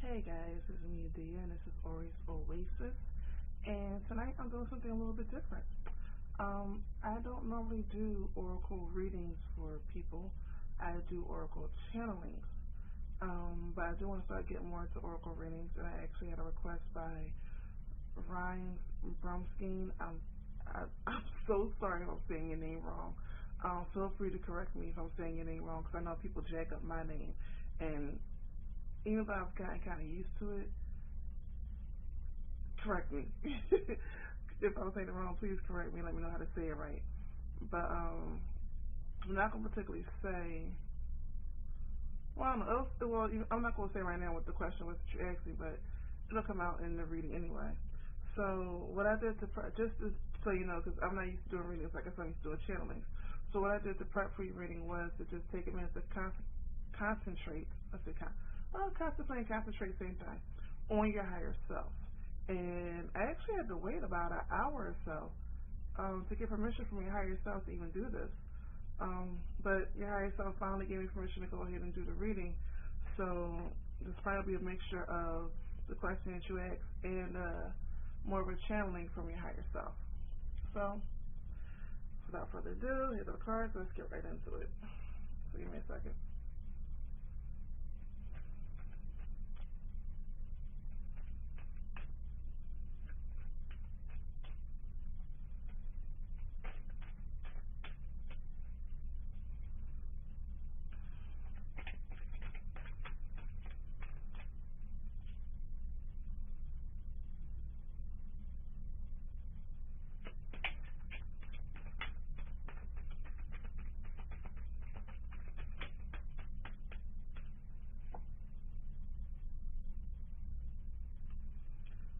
Hey guys, this is me, Dia, and this is Oasis. And tonight I'm doing something a little bit different. I don't normally do oracle readings for people. I do oracle channelings. But I do want to start getting more into oracle readings, and I actually had a request by Rhys Brumskine. I'm so sorry if I'm saying your name wrong. Feel free to correct me if I'm saying your name wrong, because I know people jack up my name, and even though I've gotten kind of used to it, correct me. If I'm saying it wrong, please correct me. Let me know how to say it right. But I'm not gonna particularly say. Well, I'm not gonna say right now what the question was that you asked me, but it'll come out in the reading anyway. So what I did to just so you know, because I'm not used to doing readings, like I said, I'm used to doing channelings. So what I did to prep for your reading was to just take a minute to concentrate. Contemplate and concentrate same time on your higher self. And I actually had to wait about an hour or so to get permission from your higher self to even do this. But your higher self finally gave me permission to go ahead and do the reading. So this probably be a mixture of the question that you asked and more of a channeling from your higher self. So without further ado, here are the cards. Let's get right into it. So give me a second.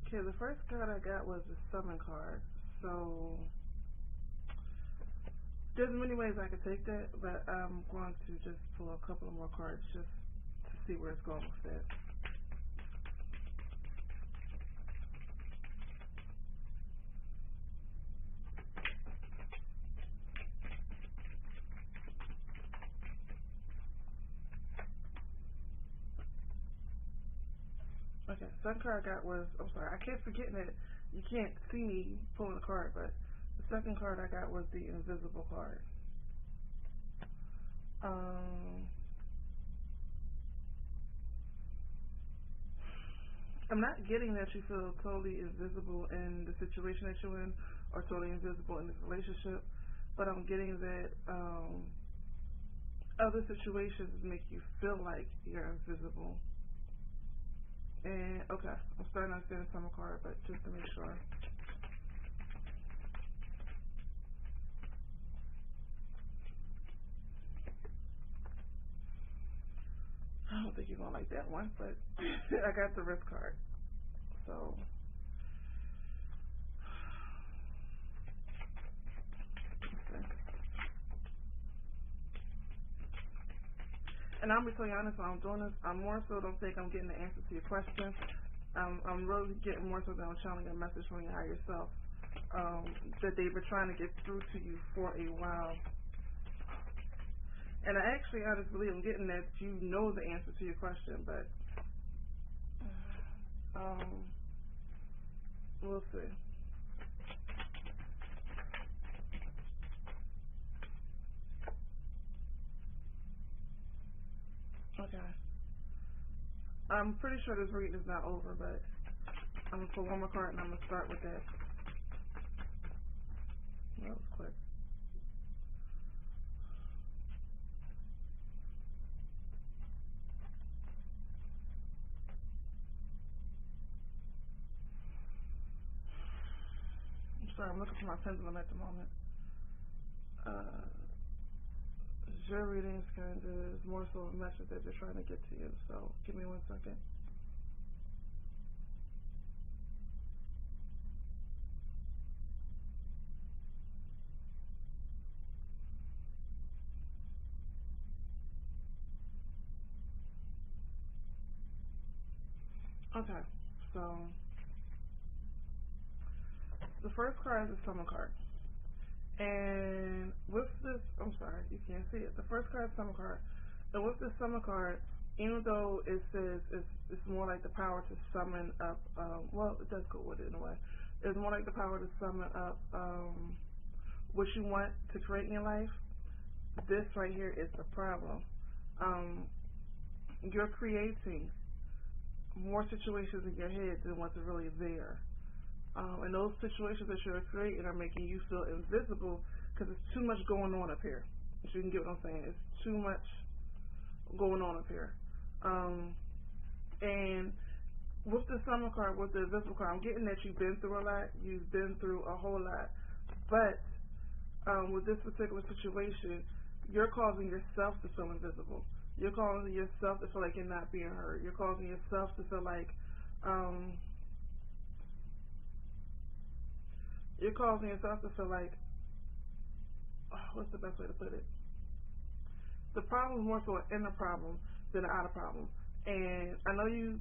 Okay, the first card I got was the Summon card. So there's many ways I could take that, but I'm going to just pull a couple of more cards just to see where it's going with that. Okay, second card I got was, I'm sorry, I kept forgetting that you can't see me pulling a card, but the second card I got was the Invisible card. I'm not getting that you feel totally invisible in the situation that you're in or totally invisible in this relationship, but I'm getting that other situations make you feel like you're invisible. And okay, I'm starting to understand the Summer card, but just to make sure. I don't think you're gonna like that one, but I got the Risk card. So okay. And I'm gonna tell you honest, while I'm doing this, I more so don't think I'm getting the answer to your question. I'm really getting more so that I'm channeling a message from your higher self that they've been trying to get through to you for a while. And I actually honestly believe I'm getting that you know the answer to your question, but we'll see. Okay. I'm pretty sure this reading is not over, but I'm going to pull one more card and I'm going to start with that. That was quick. I'm sorry, I'm looking for my pendulum at the moment. Your reading is kind of more so a message that they're trying to get to you, so give me 1 second. Okay, so the first card is the Summer card. And with this, I'm sorry, you can't see it. The first card is Summer card. And with the Summer card, even though it says it's more like the power to summon up, well, it does go with it in a way. It's more like the power to summon up what you want to create in your life. This right here is the problem. Um, you're creating more situations in your head than what's really there. And those situations that you're creating are making you feel invisible because it's too much going on up here. If you can get what I'm saying. It's too much going on up here. And with the summer card, with the invisible card, I'm getting that you've been through a lot. You've been through a whole lot. But with this particular situation, you're causing yourself to feel invisible. You're causing yourself to feel like you're not being heard. You're causing yourself to feel like you're causing yourself to feel like, what's the best way to put it? The problem is more so an inner problem than an outer problem. And I know you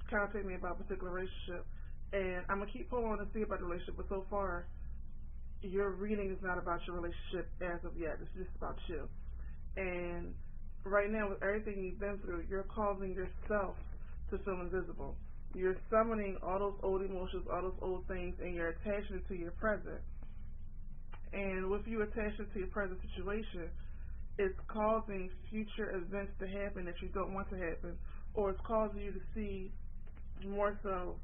contacted me about a particular relationship, and I'm going to keep pulling on to see about the relationship, but so far, your reading is not about your relationship as of yet. It's just about you. And right now, with everything you've been through, you're causing yourself to feel invisible. You're summoning all those old emotions, all those old things, and you're attaching it to your present. And with you attaching it to your present situation, it's causing future events to happen that you don't want to happen, or it's causing you to see more so.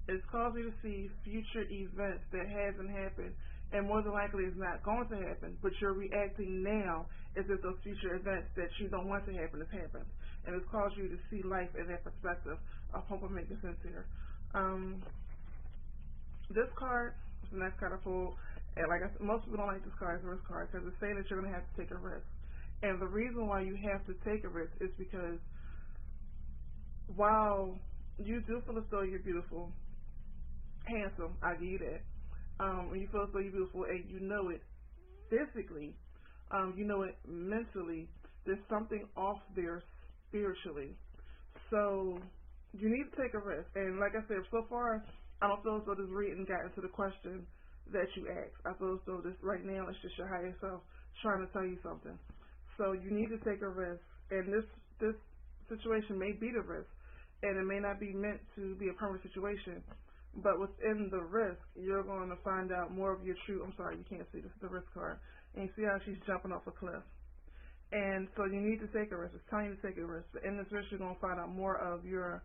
It's causing you to see future events that hasn't happened, and more than likely it's not going to happen, but you're reacting now as if those future events that you don't want to happen has happened. And it's caused you to see life in that perspective. I hope I'm making sense here. This card is the next card I pulled, and like I said, most people don't like this card, it's a risk card, because it's saying that you're going to have to take a risk. And the reason why you have to take a risk is because while you do feel as though you're beautiful, handsome, I give you that. When you feel as though you're beautiful and you know it physically, you know it mentally, there's something off there spiritually. So you need to take a risk. And like I said, so far, I don't feel as though this reading got into the question that you asked. I feel as though this right now is just your higher self trying to tell you something. So you need to take a risk. And this situation may be the risk. And it may not be meant to be a permanent situation. But within the risk, you're going to find out more of your true, I'm sorry, you can't see, this is the risk card. And you see how she's jumping off a cliff. And so you need to take a risk. It's time to take a risk. But in this risk, you're going to find out more of your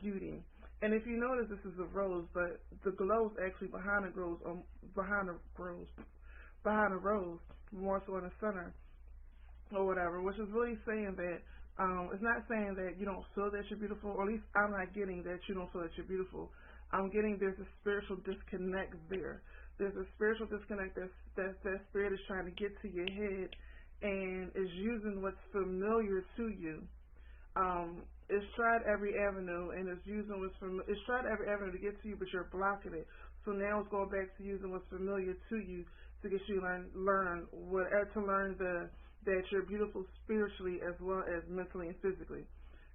beauty. And if you notice, this is a rose, but the glow is actually behind the rose, behind the rose, more so in the center or whatever, which is really saying that it's not saying that you don't feel that you're beautiful, or at least I'm not getting that you don't feel that you're beautiful. I'm getting there's a spiritual disconnect there. There's a spiritual disconnect that spirit is trying to get to your head and is using what's familiar to you. It's tried every avenue and it's using it's tried every avenue to get to you, but you're blocking it. So now it's going back to using what's familiar to you to get you to learn that you're beautiful spiritually as well as mentally and physically.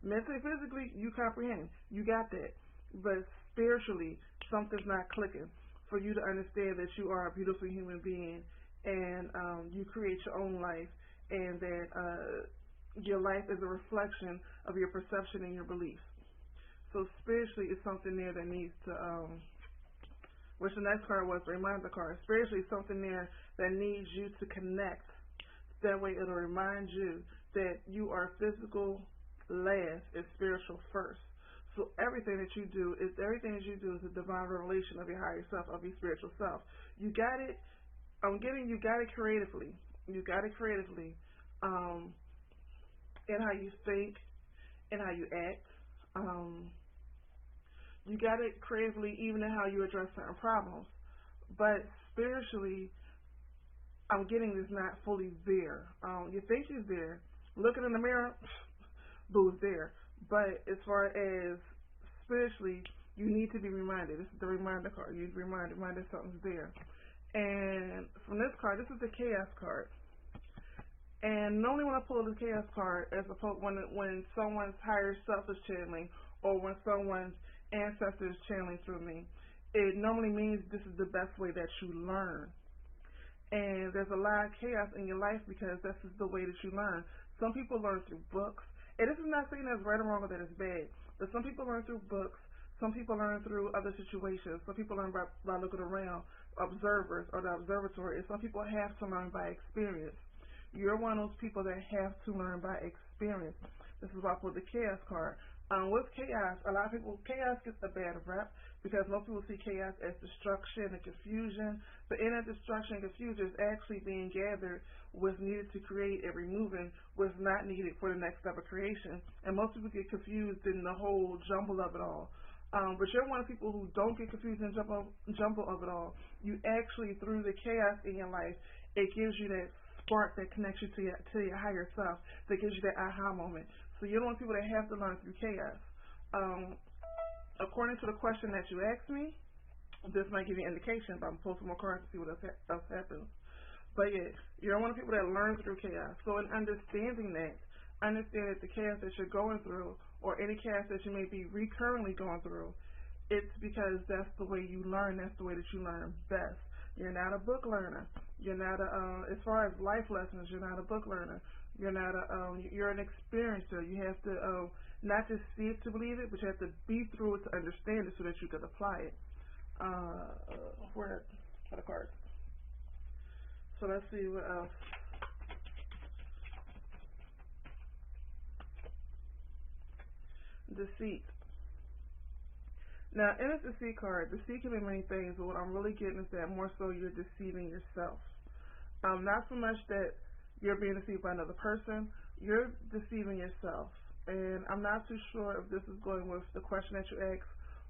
Mentally and physically, you comprehend. You got that. But spiritually, something's not clicking for you to understand that you are a beautiful human being and you create your own life, and that your life is a reflection of your perception and your beliefs. So spiritually, it's something there that needs to, which the next card was, the reminder card. Spiritually, something there that needs you to connect. That way it'll remind you that you are physical last and spiritual first. So everything that you do is a divine revelation of your higher self, of your spiritual self. You got it. You got it creatively. You got it creatively in how you think, in how you act. You got it creatively even in how you address certain problems. But spiritually, I'm getting this not fully there. You think he's there. Looking in the mirror, boo's there. But as far as spiritually, you need to be reminded. This is the reminder card. You need to be reminded something's there. And from this card, this is the chaos card. And normally when I pull the chaos card, as opposed when someone's higher self is channeling, or when someone's ancestor is channeling through me, it normally means this is the best way that you learn. And there's a lot of chaos in your life because this is the way that you learn. Some people learn through books. And this is not saying that's right or wrong or that it's bad, but some people learn through books. Some people learn through other situations. Some people learn by looking around, observers or the observatory. And some people have to learn by experience. You're one of those people that have to learn by experience. This is why I put the chaos card. With chaos, a lot of people, chaos gets a bad rep because most people see chaos as destruction and confusion. But in that destruction and confusion is actually being gathered what's needed to create and removing what's not needed for the next step of creation. And most people get confused in the whole jumble of it all. But you're one of the people who don't get confused and jumble of it all. You actually, through the chaos in your life, it gives you that spark that connects you to your higher self, that gives you that aha moment. So you're one of the people that have to learn through chaos. According to the question that you asked me, this might give you an indication, but I'm going to pull some more cards to see what else happens. But yeah, you're one of the people that learns through chaos. So in understanding that, understand that the chaos that you're going through, or any chaos that you may be recurrently going through, it's because that's the way you learn. That's the way that you learn best. You're not a book learner. You're not as far as life lessons, you're not a book learner. You're not you're an experiencer. You have to not just see it to believe it, but you have to be through it to understand it so that you can apply it. Where are the cards? So let's see what else. Deceit. Now, in a deceit card, deceit can be many things, but what I'm really getting is that more so you're deceiving yourself. Not so much that you're being deceived by another person, you're deceiving yourself. And I'm not too sure if this is going with the question that you asked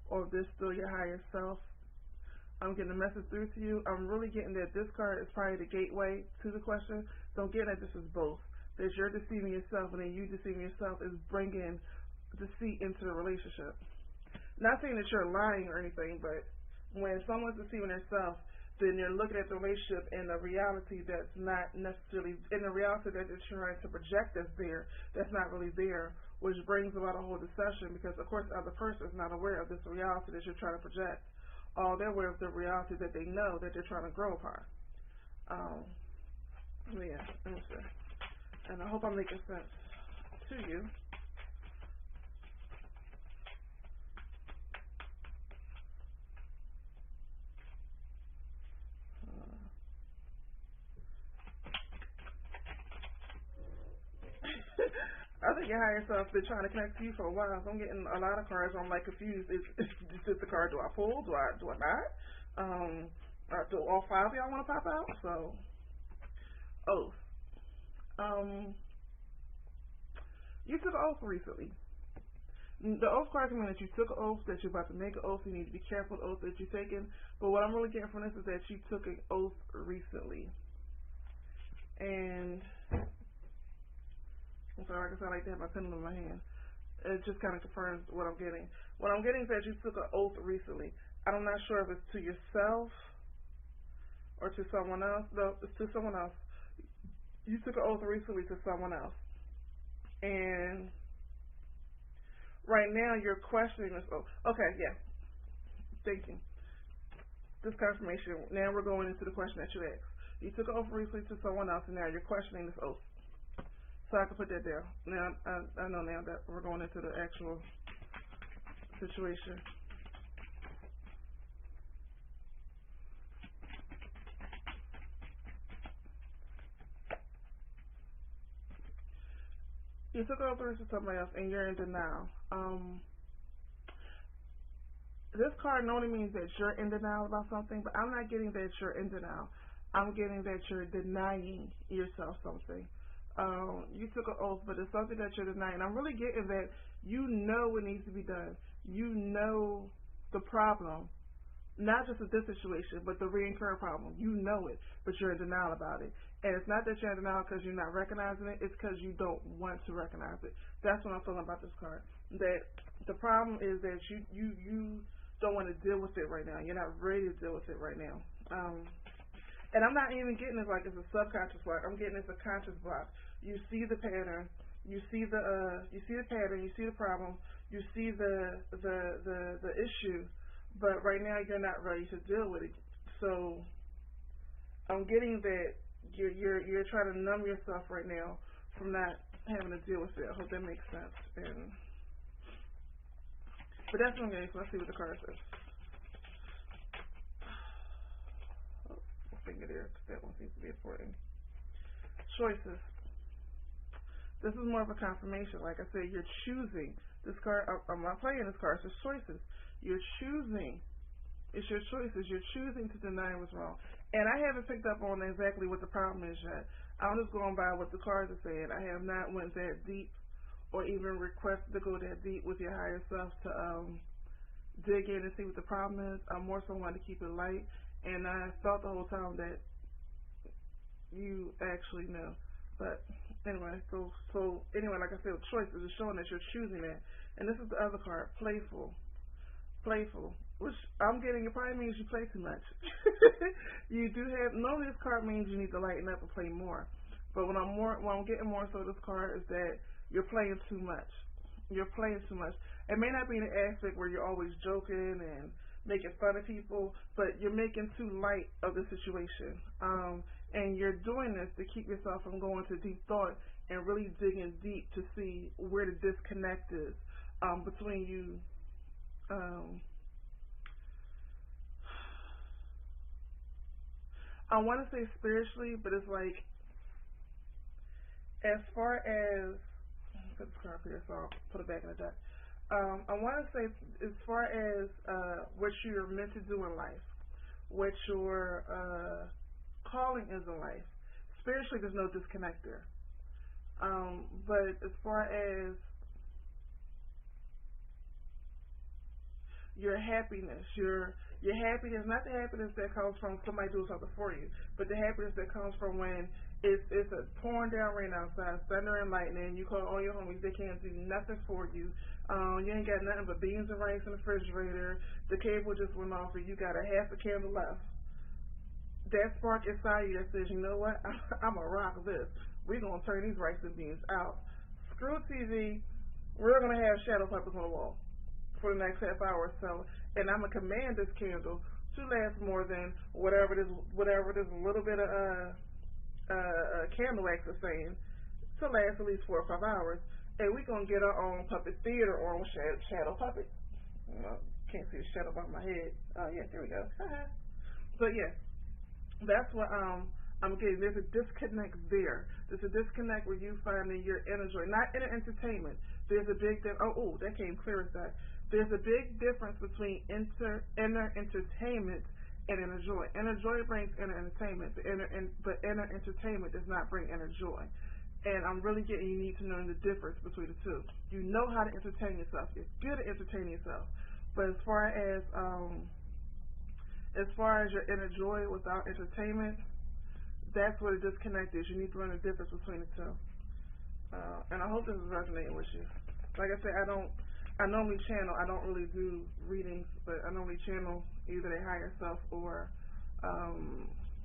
or if this is still your higher self. I'm getting a message through to you. I'm really getting that this card is probably the gateway to the question. So I'm getting that this is both. That you're deceiving yourself and then you deceiving yourself is bringing deceit into the relationship. Not saying that you're lying or anything, but when someone's deceiving themselves, then you're looking at the relationship in a reality that's not necessarily, in the reality that you're trying to project that's not really there, which brings about a whole deception because, of course, the other person is not aware of this reality that you're trying to project. All they're aware of the reality that they know that they're trying to grow upon. Yeah, let me see. And I hope I'm making sense to you. I think your higher self's been trying to connect to you for a while. So I'm getting a lot of cards. I'm like confused. Is this the card? Do I pull? Do I not? Do all five of y'all want to pop out? So, oath. You took an oath recently. The oath card can mean that you took an oath, that you're about to make an oath. You need to be careful with the oath that you're taking. But what I'm really getting from this is that you took an oath recently. And I'm sorry, like I said, I like to have my pen in my hand. It just kind of confirms what I'm getting. What I'm getting is that you took an oath recently. I'm not sure if it's to yourself or to someone else. No, it's to someone else. You took an oath recently to someone else. And right now you're questioning this oath. Okay, yeah. Thank you. This confirmation. Now we're going into the question that you asked. You took an oath recently to someone else, and now you're questioning this oath. So I can put that down. Now I know now that we're going into the actual situation. You took over to somebody else and you're in denial. This card normally means that you're in denial about something, but I'm not getting that you're in denial. I'm getting that you're denying yourself something. You took an oath, but it's something that you're denying. I'm really getting that you know what needs to be done. You know the problem, not just with this situation, but the recurring problem. You know it, but you're in denial about it. And it's not that you're in denial because you're not recognizing it. It's because you don't want to recognize it. That's what I'm feeling about this card. That the problem is that you don't want to deal with it right now. You're not ready to deal with it right now. And I'm not even getting it like it's a subconscious block. I'm getting it's a conscious block. You see the pattern. You see the pattern. You see the problem. You see the issue. But right now you're not ready to deal with it. So I'm getting that you're trying to numb yourself right now from not having to deal with it. I hope that makes sense. But that's okay, so let's see what the card says. Oh, finger there, because that one seems to be important. Choices. This is more of a confirmation. Like I said, you're choosing. This card, I'm not playing this card, it's just choices. You're choosing. It's your choices. You're choosing to deny what's wrong. And I haven't picked up on exactly what the problem is yet. I'm just going by what the cards are saying. I have not went that deep or even requested to go that deep with your higher self to dig in and see what the problem is. I'm more so wanting to keep it light. And I thought the whole time that you actually know. But anyway, so anyway, like I said, choices is showing that you're choosing that. And this is the other card, playful. Playful. Which I'm getting, it probably means you play too much. You do have, normally this card means you need to lighten up and play more. But what I'm getting more so this card is that you're playing too much. You're playing too much. It may not be in the aspect where you're always joking and making fun of people, but you're making too light of the situation. And you're doing this to keep yourself from going to deep thought and really digging deep to see where the disconnect is between you. I want to say spiritually, but it's like, as far as, put this card here, so I'll put it back in the deck. I want to say, as far as what you're meant to do in life, what your calling is in life, spiritually there's no disconnect there. But as far as your happiness, your happiness, not the happiness that comes from somebody doing something for you, but the happiness that comes from when it's a pouring down rain outside, thunder and lightning, you call all your homies, they can't do nothing for you. You ain't got nothing but beans and rice in the refrigerator, the cable just went off and you got a half a candle left. That spark inside you that says, you know what, I'm going to rock this. We're going to turn these rice and beans out. Screw TV, we're going to have shadow puppets on the wall for the next half hour or so, and I'm gonna command this candle to last more than whatever this little bit of candle wax is saying, to last at least 4 or 5 hours, and we're gonna get our own puppet theater or shadow puppet. Can't see the shadow above my head. Yeah, there we go. But yeah, that's what I'm getting. There's a disconnect there. There's a disconnect where you find that you're enjoying, not in entertainment. There's a big that came clear as that. There's a big difference between inner entertainment and inner joy. Inner joy brings inner entertainment, but inner entertainment does not bring inner joy. And I'm really getting you need to know the difference between the two. You know how to entertain yourself. You're good at entertaining yourself. But as far as your inner joy without entertainment, that's where the disconnect is. You need to learn the difference between the two. And I hope this is resonating with you. Like I said, I normally channel. I don't really do readings, but I normally channel either their higher self or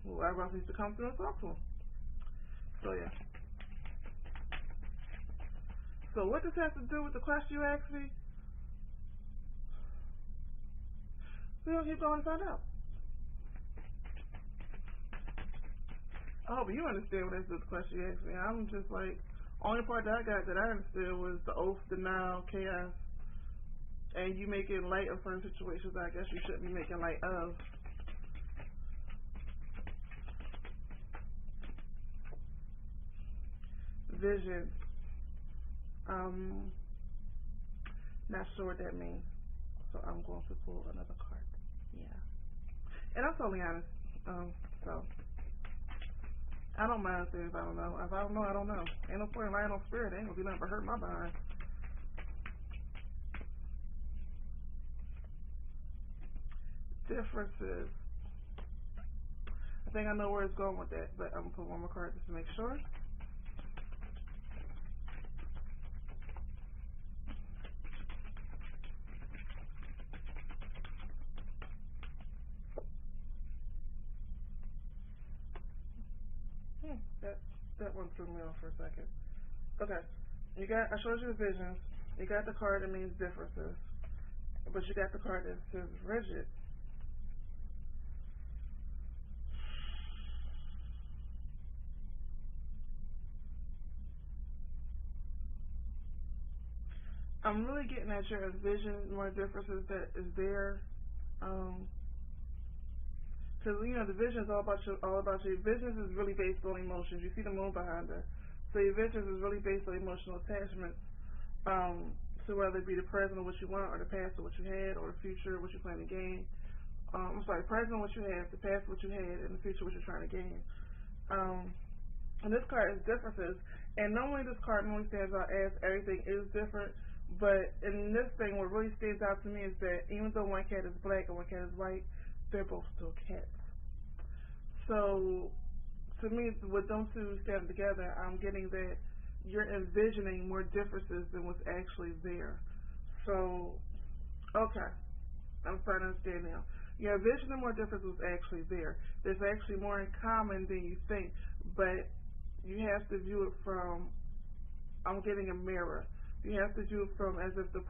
whoever else needs to come through and talk to them. So yeah. So what this has to do with the question you asked me? We'll keep going to find out. I hope you understand what that's the question you asked me. I'm just like, only part that I got that I understood was the oath, denial, chaos, and you making light of certain situations I guess you shouldn't be making light of. Vision. Not sure what that means. So I'm going to pull another card. Yeah. And I'm totally honest. So I don't mind saying if I don't know. If I don't know, I don't know. Ain't no point in lying on spirit. Ain't gonna be nothing but hurt my behind. Differences. I think I know where it's going with that, but I'm gonna put one more card just to make sure. That one threw me off for a second. Okay. I showed you the visions. You got the card that means differences. But you got the card that says rigid. I'm really getting at your vision more differences that is there. Because the vision is all about you. All about you. Visions is really based on emotions. You see the moon behind her, so your visions is really based on emotional attachments. So whether it be the present of what you want, or the past of what you had, or the future what you plan to gain. I'm sorry, present what you have, the past what you had, and the future what you're trying to gain. And this card is differences. And normally this card normally stands out as everything is different. But in this thing, what really stands out to me is that even though one cat is black and one cat is white, they're both still cats. So to me, with them two standing together, I'm getting that you're envisioning more differences than what's actually there. So, okay, I'm starting to understand now. Your envisioning more differences was actually there. There's actually more in common than you think, but you have to view it from, I'm getting a mirror. You have to view it from as if the